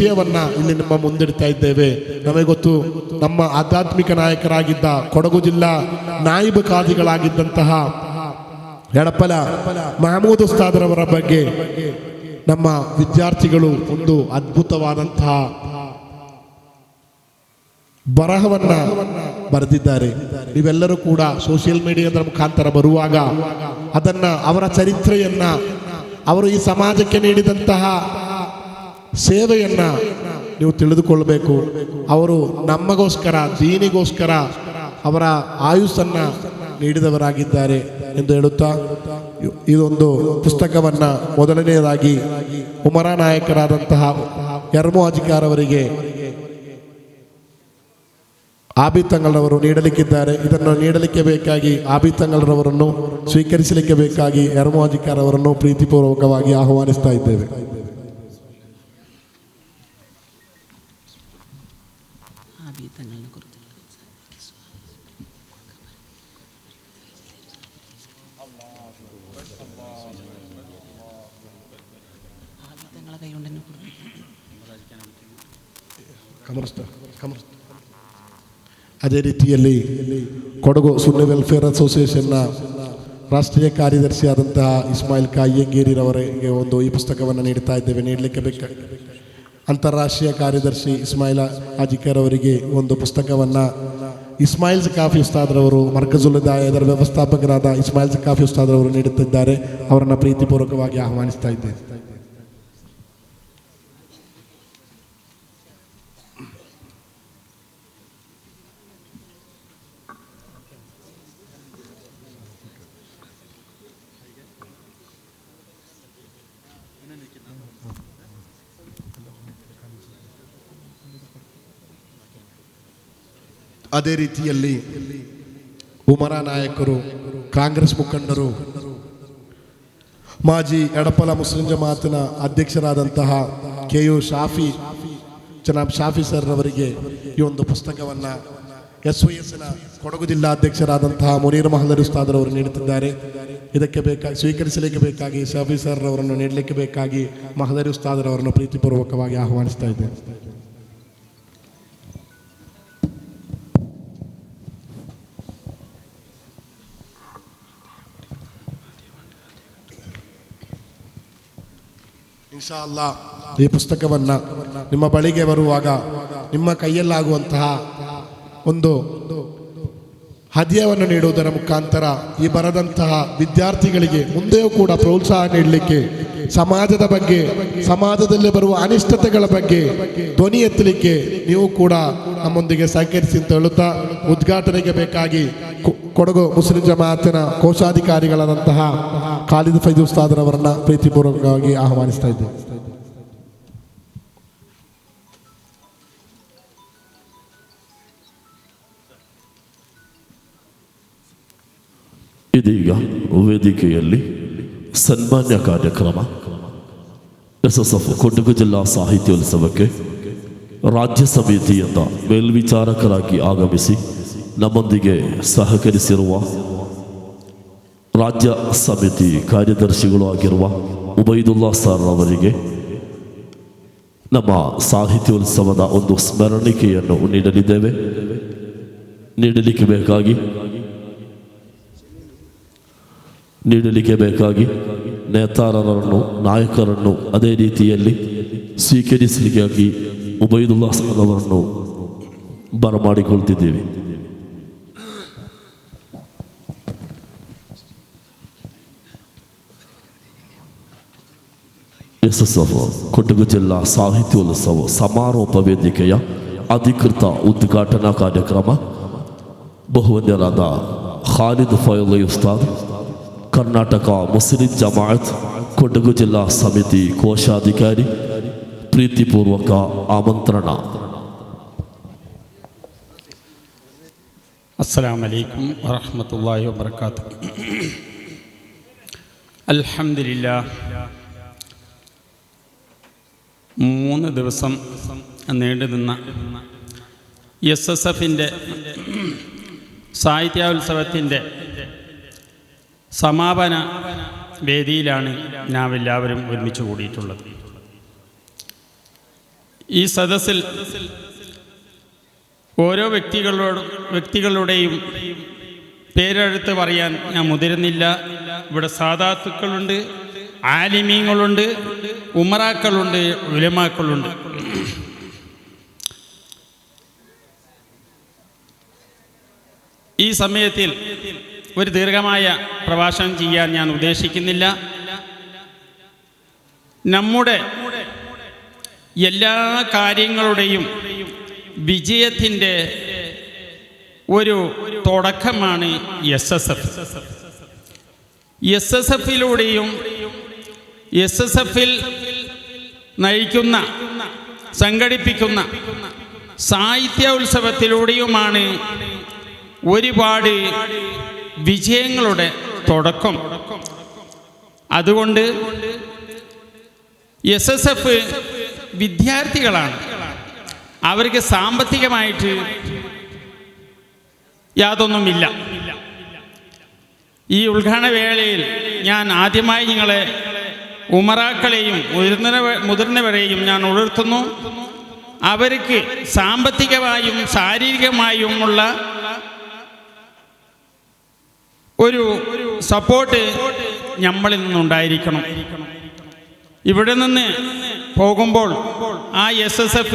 ವಿಷಯವನ್ನ ಇಲ್ಲಿ ನಮ್ಮ ಮುಂದಿಡ್ತಾ ಇದ್ದೇವೆ. ನಮಗೆ ಗೊತ್ತು, ನಮ್ಮ ಆಧ್ಯಾತ್ಮಿಕ ನಾಯಕರಾಗಿದ್ದ ಕೊಡಗು ಜಿಲ್ಲಾ ನಾಯಿಬ್ ಖಾದಿಗಳಾಗಿದ್ದಂತಹ ಎಡಪಲ ಮಹಮೂದ್ ಉಸ್ತಾದ್ರವರ ಬಗ್ಗೆ ನಮ್ಮ ವಿದ್ಯಾರ್ಥಿಗಳು ಒಂದು ಅದ್ಭುತವಾದಂತಹ ಬರಹವನ್ನ ಬರೆದಿದ್ದಾರೆ. ನೀವೆಲ್ಲರೂ ಕೂಡ ಸೋಷಿಯಲ್ ಮೀಡಿಯಾದ ಮುಖಾಂತರ ಬರುವಾಗ ಅದನ್ನ, ಅವರ ಚರಿತ್ರೆಯನ್ನ, ಅವರು ಈ ಸಮಾಜಕ್ಕೆ ನೀಡಿದಂತಹ ಸೇವೆಯನ್ನ ನೀವು ತಿಳಿದುಕೊಳ್ಬೇಕು. ಅವರು ನಮಗೋಸ್ಕರ, ದೀನಿಗೋಸ್ಕರ ಅವರ ಆಯುಸ್ಸನ್ನ ನೀಡಿದವರಾಗಿದ್ದಾರೆ ಎಂದು ಹೇಳುತ್ತಾ, ಇದೊಂದು ಪುಸ್ತಕವನ್ನ ಮೊದಲನೆಯದಾಗಿ ಉಮರ ನಾಯಕರಾದಂತಹ ಯರ್ಮೋ ಅಜಿಕಾರ್ ಅವರಿಗೆ ಆಬಿದ್ ತಂಗಲ್ರವರು ನೀಡಲಿಕ್ಕಿದ್ದಾರೆ. ಇದನ್ನು ನೀಡಲಿಕ್ಕೆ ಬೇಕಾಗಿ ಆಬಿದ್ ತಂಗಲ್ರವರನ್ನು ಸ್ವೀಕರಿಸಲಿಕ್ಕೆ ಬೇಕಾಗಿ ಯರ್ಮೋ ಅಜಿಕಾರ್ ಅವರನ್ನು ಪ್ರೀತಿಪೂರ್ವಕವಾಗಿ ಆಹ್ವಾನಿಸ್ತಾ ಇದ್ದೇವೆ. ಅದೇ ರೀತಿಯಲ್ಲಿ ಕೊಡಗು ಸುನ್ನಿ ವೆಲ್ಫೇರ್ ಅಸೋಸಿಯೇಷನ್ನ ರಾಷ್ಟ್ರೀಯ ಕಾರ್ಯದರ್ಶಿಯಾದಂತಹ ಇಸ್ಮಾಯಿಲ್ ಕಾಯ್ಯಂಗೇರಿರವರಿಗೆ ಒಂದು ಈ ಪುಸ್ತಕವನ್ನು ನೀಡ್ತಾ ಇದ್ದೇವೆ. ನೀಡಲಿಕ್ಕೆ ಅಂತಾರಾಷ್ಟ್ರೀಯ ಕಾರ್ಯದರ್ಶಿ ಇಸ್ಮಾಯಿಲ್ ಅಜಿಕರ್ ಅವರಿಗೆ ಒಂದು ಪುಸ್ತಕವನ್ನು ಇಸ್ಮಾಯಿಲ್ ಜಕಾಫಿ ಉಸ್ತಾದ್ರವರು, ಮರ್ಕಜುಲ್ ಹಿದಾಯ ಇದರ ವ್ಯವಸ್ಥಾಪಕರಾದ ಇಸ್ಮಾಯಿಲ್ ಜಕಾಫಿ ಉಸ್ತಾದ್ರವರು ನೀಡುತ್ತಿದ್ದಾರೆ. ಅವರನ್ನು ಪ್ರೀತಿಪೂರ್ವಕವಾಗಿ ಆಹ್ವಾನಿಸ್ತಾ ಇದ್ದೇವೆ. ಅದೇ ರೀತಿಯಲ್ಲಿ ಉಮರ ನಾಯಕರು, ಕಾಂಗ್ರೆಸ್ ಮುಖಂಡರು, ಮಾಜಿ ಎಡಪಲ ಮುಸ್ಲಿಂ ಜಮಾತಿನ ಅಧ್ಯಕ್ಷರಾದಂತಹ KU ಶಾಫಿ, ಜನಾಬ್ ಶಾಫಿ ಸರ್ ಅವರಿಗೆ ಈ ಒಂದು ಪುಸ್ತಕವನ್ನು SYSನ ಕೊಡಗು ಜಿಲ್ಲಾಧ್ಯಕ್ಷರಾದಂತಹ ಮುನೀರ್ ಮಹಲರಿ ಉಸ್ತಾದ್ರವರು ನೀಡುತ್ತಿದ್ದಾರೆ. ಇದಕ್ಕೆ ಸ್ವೀಕರಿಸಲಿಕ್ಕೆ ಬೇಕಾಗಿ ಶಾಫಿ ಸರ್ ಅವರನ್ನು ನೀಡಲಿಕ್ಕೆ ಬೇಕಾಗಿ ಮಹಲರಿ ಉಸ್ತಾದ್ರವರನ್ನು ಪ್ರೀತಿಪೂರ್ವಕವಾಗಿ ಆಹ್ವಾನಿಸ್ತಾ ಇದ್ದೇನೆ. ಇನ್ಶಾ ಅಲ್ಲಾ ಈ ಪುಸ್ತಕವನ್ನು ನಿಮ್ಮ ಬಳಿಗೆ ಬರುವಾಗ ನಿಮ್ಮ ಕೈಯಲ್ಲಾಗುವಂತಹ ಒಂದು ಹದಿಯವನ್ನು ನೀಡುವುದರ ಮುಖಾಂತರ ಈ ಬರದಂತಹ ವಿದ್ಯಾರ್ಥಿಗಳಿಗೆ ಮುಂದೆಯೂ ಕೂಡ ಪ್ರೋತ್ಸಾಹ ನೀಡಲಿಕ್ಕೆ, ಸಮಾಜದ ಬಗ್ಗೆ, ಸಮಾಜದಲ್ಲಿ ಬರುವ ಅನಿಷ್ಟತೆಗಳ ಬಗ್ಗೆ ಧ್ವನಿ ಎತ್ತಲಿಕ್ಕೆ ನೀವು ಕೂಡ ನಮ್ಮೊಂದಿಗೆ ಸಹಕರಿಸಿ ಅಂತ ಹೇಳುತ್ತಾ, ಉದ್ಘಾಟನೆಗೆ ಬೇಕಾಗಿ ಕೊಡಗು ಮುಸ್ಲಿಂ ಜಮಾತಿನ ಕೋಶಾಧಿಕಾರಿಗಳಾದಂತಹ ಖಾಲಿದ್ ಫೈಜ್ ಉಸ್ತಾದ್ರವರನ್ನ ಪ್ರೀತಿಪೂರ್ವಕವಾಗಿ ಆಹ್ವಾನಿಸ್ತಾ ಇದ್ದೇವೆ. ಇದೀಗ ವೇದಿಕೆಯಲ್ಲಿ ಸನ್ಮಾನ್ಯ ಕಾರ್ಯಕ್ರಮ SSF ಕೊಡಗು ಜಿಲ್ಲಾ ಸಾಹಿತ್ಯೋತ್ಸವಕ್ಕೆ ರಾಜ್ಯ ಸಮಿತಿಯಿಂದ ಮೇಲ್ವಿಚಾರಕರಾಗಿ ಆಗಮಿಸಿ ನಮ್ಮೊಂದಿಗೆ ಸಹಕರಿಸಿರುವ ರಾಜ್ಯ ಸಮಿತಿ ಕಾರ್ಯದರ್ಶಿಗಳು ಆಗಿರುವ ಉಬೈದುಲ್ಲಾ ಸರ್ ಅವರಿಗೆ ನಮ್ಮ ಸಾಹಿತ್ಯೋತ್ಸವದ ಒಂದು ಸ್ಮರಣಿಕೆಯನ್ನು ನೀಡಲಿಕ್ಕೆ ಬೇಕಾಗಿ ನೇತಾರರನ್ನು, ನಾಯಕರನ್ನು ಅದೇ ರೀತಿಯಲ್ಲಿ ಸ್ವೀಕರಿಸಲಿಕ್ಕಾಗಿ ಉಬೈದುಲ್ಲಾ ಸರ್ ಅವರನ್ನು ಬರಮಾಡಿಕೊಳ್ತಿದ್ದೇವೆ. SSF ಕೊಡಗು ಜಿಲ್ಲಾ ಸಾಹಿತ್ಯೋತ್ಸವ ಸಮಾರೋಪ ವೇದಿಕೆಯ ಅಧಿಕೃತ ಉದ್ಘಾಟನಾ ಕಾರ್ಯಕ್ರಮ ಬಹುವನ್ಯರಾದ ಖಾಲಿದ್ ಫೈಜ್ ಉಸ್ತಾದ್, ಕರ್ನಾಟಕ ಮುಸ್ಲಿಂ ಜಮಾಅತ್ ಕೊಡಗು ಜಿಲ್ಲಾ ಸಮಿತಿ ಕೋಶಾಧಿಕಾರಿ, ಪ್ರೀತಿಪೂರ್ವಕ ಆಮಂತ್ರಣ. ಅಸ್ಸಲಾಮು ಅಲೈಕುಂ ವರಹ್ಮತುಲ್ಲಾಹಿ ವಬರಕಾತುಹು. അൽഹംദുലില്ലാഹ് 3 ദിവസം നീണ്ടുനിന്ന SSFൻ്റെ സാഹിത്യോത്സവത്തിൻ്റെ സമാപന വേദിയിലാണ് നാം എല്ലാവരും ഒരുമിച്ച് കൂടിയിട്ടുള്ളത്. ഈ സദസ്സിൽ ഓരോ വ്യക്തികളുടെയും പേരെടുത്ത് പറയാൻ ഞാൻ മുതിരുന്നില്ല. ഇവിടെ സാദാത്തുക്കളുണ്ട്, ആലിമീങ്ങളുണ്ട്, ഉമറാക്കളുണ്ട്, ഉലമാക്കളുണ്ട്. ഈ സമയത്തിൽ ഒരു ദീർഘമായ പ്രഭാഷണം ചെയ്യാൻ ഞാൻ ഉദ്ദേശിക്കുന്നില്ല. നമ്മുടെ എല്ലാ കാര്യങ്ങളുടെയും വിജയത്തിൻ്റെ ഒരു തുടക്കമാണ് SSF. SSFിലൂടെയും SSFിൽ നയിക്കുന്ന സംഘടിപ്പിക്കുന്ന സാഹിത്യോത്സവത്തിലൂടെയുമാണ് ഒരുപാട് വിജയങ്ങളുടെ തുടക്കം. അതുകൊണ്ട് SSF വിദ്യാർത്ഥികളാണ്. അവർക്ക് സാമ്പത്തികമായിട്ട് യാതൊന്നുമില്ല. ഈ ഉദ്ഘാടന വേളയിൽ ഞാൻ ആദ്യമായി നിങ്ങളെ ഉമറാക്കളെയും മുതിർന്നവരെയും ഞാൻ ഉണർത്തുന്നു. അവർക്ക് സാമ്പത്തികമായും ശാരീരികമായുമുള്ള ഒരു സപ്പോർട്ട് നമ്മളിൽ നിന്നുണ്ടായിരിക്കണം. ഇവിടെ നിന്ന് പോകുമ്പോൾ ആ SSF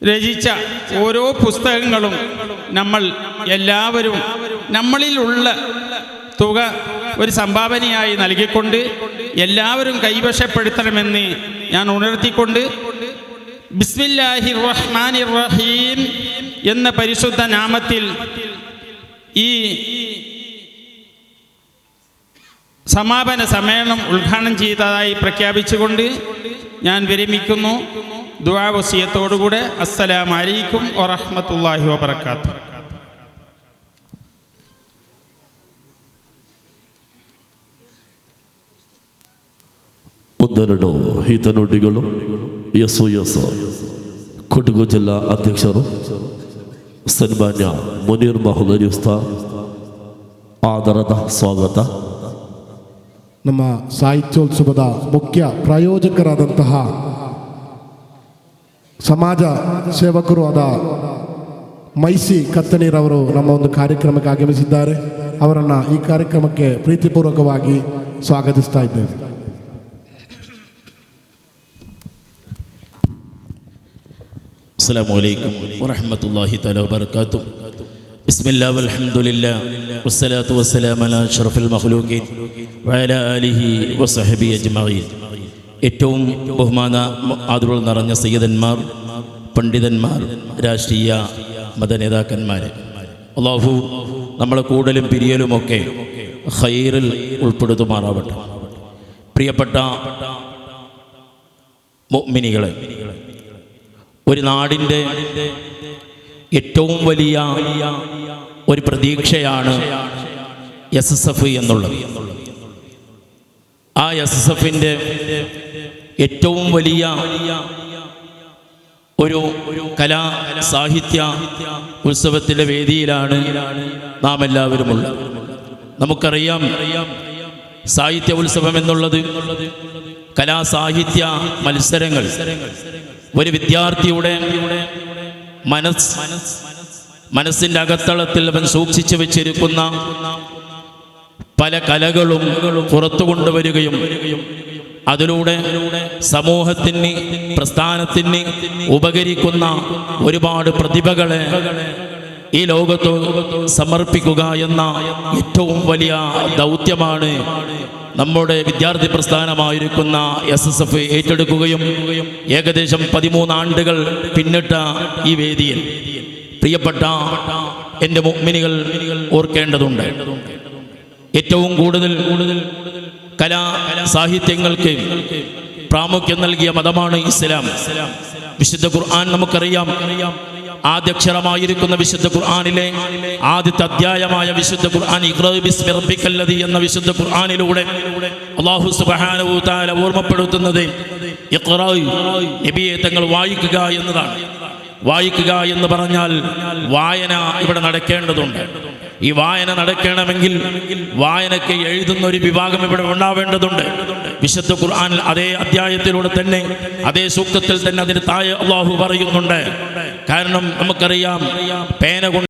രചിച്ച ഓരോ പുസ്തകങ്ങളും നമ്മൾ എല്ലാവരും നമ്മളിലുള്ള തുക ഒരു സംഭാവനയായി നൽകിക്കൊണ്ട് എല്ലാവരും കൈവശപ്പെടുത്തണമെന്ന് ഞാൻ ഉണർത്തിക്കൊണ്ട് ബിസ്മില്ലാഹിർ റഹ്മാനിർ റഹീം എന്ന പരിശുദ്ധ നാമത്തിൽ ഈ സമാപന സമ്മേളനം ഉദ്ഘാടനം ചെയ്തതായി പ്രഖ്യാപിച്ചുകൊണ്ട് ഞാൻ വിരമിക്കുന്നു. ദുആ വസിയത്തോടുകൂടെ അസ്സലാമു അലൈക്കും വറഹ്മത്തുള്ളാഹി വബറകാതുഹു. ಒಂದೆರಡು ಹಿತನುಡಿಗಳು. SOS ಕೊಡಗು ಜಿಲ್ಲಾ ಅಧ್ಯಕ್ಷರು ಸನ್ಮಾನ್ಯ ಮುನೀರ್ ಮಹೋದರಿ ಉಸ್ತಾದ್ ಆದರದ ಸ್ವಾಗತ. ನಮ್ಮ ಸಾಹಿತ್ಯೋತ್ಸವದ ಮುಖ್ಯ ಪ್ರಾಯೋಜಕರಾದಂತಹ ಸಮಾಜ ಸೇವಕರು ಆದ ಮೈಸಿ ಕತ್ತನೀರವರು ನಮ್ಮ ಒಂದು ಕಾರ್ಯಕ್ರಮಕ್ಕೆ ಆಗಮಿಸಿದ್ದಾರೆ. ಅವರನ್ನು ಈ ಕಾರ್ಯಕ್ರಮಕ್ಕೆ ಪ್ರೀತಿಪೂರ್ವಕವಾಗಿ ಸ್ವಾಗತಿಸ್ತಾ ಇದ್ದೇವೆ. അസ്സലാമു അലൈക്കും വറഹ്മത്തുള്ളാഹി തആല വബറകാതുഹു. ബിസ്മില്ലാഹി വൽഹംദുലില്ലാഹി വസ്സലാത്തു വസ്സലാമു അലാ അഷ്റഫിൽ മഖ്ലൂഖീൻ വഅലാ ആലിഹി വസഹബിഹി അജ്മഈൻ. ഏറ്റവും ബഹുമാന ആദരവ് നിറഞ്ഞ സയ്യിദന്മാർ, പണ്ഡിതന്മാർ, രാഷ്ട്രീയ മതനേതാക്കന്മാർ, അല്ലാഹു നമ്മളെ കൂടലും പിരിയലുമൊക്കെ ഖൈറിൽ ഉൾപ്പെടുത്തുമാറാവട്ടെ. പ്രിയപ്പെട്ട മുഅ്മിനീകളെ, ഒരു നാടിൻ്റെ ഏറ്റവും വലിയ ഒരു പ്രതീക്ഷയാണ് SSF എന്നുള്ളത്. ആ SSFിൻ്റെ ഏറ്റവും വലിയ ഒരു കലാ സാഹിത്യ ഉത്സവത്തിൻ്റെ വേദിയിലാണ് നാം എല്ലാവരും ഉള്ളത്. നമുക്കറിയാം, സാഹിത്യ ഉത്സവം എന്നുള്ളത് കലാസാഹിത്യ മത്സരങ്ങൾ ഒരു വിദ്യാർത്ഥിയുടെ മനസ്സിൻ്റെ അകത്തളത്തിൽ അവൻ സൂക്ഷിച്ചു വെച്ചിരിക്കുന്ന പല കലകളും പുറത്തു കൊണ്ടുവരികയും അതിലൂടെ സമൂഹത്തിന്, പ്രസ്ഥാനത്തിന് ഉപകരിക്കുന്ന ഒരുപാട് പ്രതിഭകളെ ഈ ലോകത്ത് സമർപ്പിക്കുക എന്ന ഏറ്റവും വലിയ ദൗത്യമാണ് നമ്മുടെ വിദ്യാർത്ഥി പ്രസ്ഥാനമായിരിക്കുന്ന SSF ഏറ്റെടുക്കുകയും ഏകദേശം 13 ആണ്ടുകൾ പിന്നിട്ട ഈ വേദിയിൽ പ്രിയപ്പെട്ട എൻ്റെ മുഅ്മിനീകൾ ഓർക്കേണ്ടതുണ്ട്. ഏറ്റവും കൂടുതൽ കലാ സാഹിത്യങ്ങൾക്ക് പ്രാമുഖ്യം നൽകിയ മതമാണ് ഇസ്ലാം. വിശുദ്ധ ഖുർആൻ നമുക്കറിയാം. ആദ്യക്ഷരമായിരിക്കുന്ന വിശുദ്ധ ഖുർആനിലെ ആദ്യത്തെ അധ്യായമായ വിശുദ്ധ ഖുർആൻ ഇഖ്റാ ബിസ്മി റബ്ബിക്കല്ലദീ എന്ന വിശുദ്ധ ഖുർആനിലൂടെ അല്ലാഹു സുബ്ഹാനഹു തആല ഓർമ്മപ്പെടുത്തുന്നത് ഇഖ്റാ, നബിയെ തങ്ങൾ വായിക്കുക എന്നതാണ്. വായിക്കുക എന്ന് പറഞ്ഞാൽ വായന ഇവിടെ നടക്കേണ്ടതുണ്ട്. ഈ വായന നടക്കണമെങ്കിൽ വായനയ്ക്ക് എഴുതുന്ന ഒരു വിഭാഗം ഇവിടെ ഉണ്ടാവേണ്ടതുണ്ട്. വിശുദ്ധ ഖുർആനിൽ അതേ അധ്യായത്തിലൂടെ തന്നെ അതേ സൂക്തത്തിൽ തന്നെ അതിന് താഴെ അള്ളാഹു പറയുന്നുണ്ട്. കാരണം നമുക്കറിയാം പേന കൊണ്ട്